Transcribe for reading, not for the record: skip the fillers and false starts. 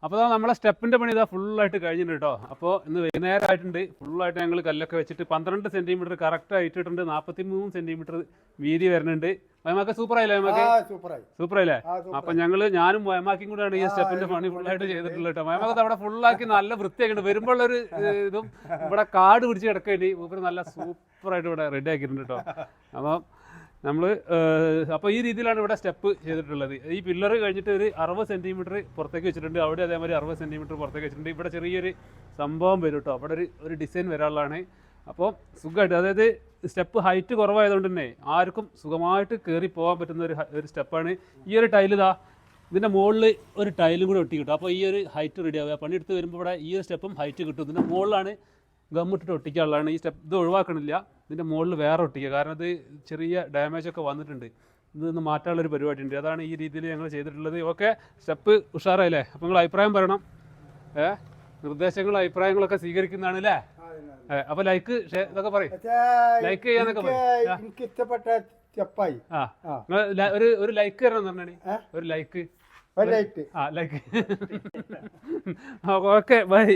അപ്പോൾ നമ്മളെ സ്റ്റെപ്പിൻ്റെ പണി ഇതാ ഫുള്ളായിട്ട് കഴിഞ്ഞിട്ടുണ്ട് കേട്ടോ. അപ്പോൾ ഇന്ന് വൈകുന്നേരമായിട്ടുണ്ട്. ഫുള്ളായിട്ട് ഞങ്ങൾ കല്ലൊക്കെ വെച്ചിട്ട് 12 സെൻറ്റിമീറ്റർ കറക്റ്റ് ആയിട്ടിട്ടുണ്ട്. 43 സെൻറ്റിമീറ്റർ വീതി വരുന്നുണ്ട്. വയമാക്ക സൂപ്പറായില്ലേ? വയമാക്ക് സൂപ്പറായില്ലേ? അപ്പം ഞാനും വയമാക്കിയും കൂടെയാണ് ഈ സ്റ്റെപ്പിൻ്റെ പണി ഫുള്ളായിട്ട് ചെയ്തിട്ടുള്ളത് കേട്ടോ. വയമാക്കത്ത് അവിടെ ഫുള്ളാക്കി നല്ല വൃത്തിയാക്കിയിട്ടുണ്ട്. വരുമ്പോഴൊരു ഇതും ഇവിടെ കാട് പിടിച്ച് കിടക്കേണ്ടി മൂപ്പര് നല്ല സൂപ്പറായിട്ട് ഇവിടെ റെഡി ആക്കിയിട്ടുണ്ട് കേട്ടോ. അപ്പം നമ്മൾ അപ്പോൾ ഈ രീതിയിലാണ് ഇവിടെ സ്റ്റെപ്പ് ചെയ്തിട്ടുള്ളത്. ഈ പില്ലർ കഴിഞ്ഞിട്ട് ഒരു 60 സെൻറ്റിമീറ്റർ പുറത്തേക്ക് വെച്ചിട്ടുണ്ട്. അവിടെ അതേമാതിരി 60 സെൻറ്റിമീറ്റർ പുറത്തേക്ക് വെച്ചിട്ടുണ്ട്. ഇവിടെ ചെറിയൊരു സംഭവം വരും കേട്ടോ. അവിടെ ഒരു ഡിസൈൻ വരാനുള്ളതാണ്. അപ്പോൾ സുഖമായിട്ട്, അതായത് സ്റ്റെപ്പ് ഹൈറ്റ് കുറവായതുകൊണ്ട് തന്നെ ആർക്കും സുഖമായിട്ട് കയറി പോകാൻ പറ്റുന്ന ഒരു സ്റ്റെപ്പാണ്. ഈ ഒരു ടൈൽ ഇതാ ഇതിൻ്റെ മുകളിൽ ഒരു ടൈലും കൂടി ഒട്ടി കിട്ടും. അപ്പോൾ ഈ ഒരു ഹൈറ്റ് റെഡി ആവുക. പണിയെടുത്ത് വരുമ്പോൾ ഇവിടെ ഈ ഒരു സ്റ്റെപ്പും ഹൈറ്റ് കിട്ടും. ഇതിൻ്റെ മുകളിലാണ് ഗമ്മിട്ടിട്ട് ഒട്ടിക്കാനുള്ളതാണ്. ഈ സ്റ്റെപ്പ് ഇത് ഒഴിവാക്കണില്ല. ഇതിൻ്റെ മുകളിൽ വേറെ ഒട്ടിക്കുക. കാരണം ഇത് ചെറിയ ഡാമേജ് ഒക്കെ വന്നിട്ടുണ്ട്. ഇതൊന്ന് മാറ്റാനുള്ളൊരു പരിപാടി ഉണ്ട്. അതാണ് ഈ രീതിയിൽ ഞങ്ങൾ ചെയ്തിട്ടുള്ളത്. ഓക്കെ, സ്റ്റെപ്പ് ഉഷാറായില്ലേ? അപ്പോൾ നിങ്ങൾ അഭിപ്രായം പറയണം. നിർദ്ദേശങ്ങളും അഭിപ്രായങ്ങളൊക്കെ സ്വീകരിക്കുന്നതാണ് അല്ലേ? അപ്പോൾ ലൈക്ക് ഇതൊക്കെ പറയും, ലൈക്ക് ചെയ്യാന്നൊക്കെ പറയും. ഒരു ലൈക്ക് തരണം എന്ന് പറഞ്ഞാണ്. ഒരു ലൈക്ക് ലൈക്ക്. Okay bye.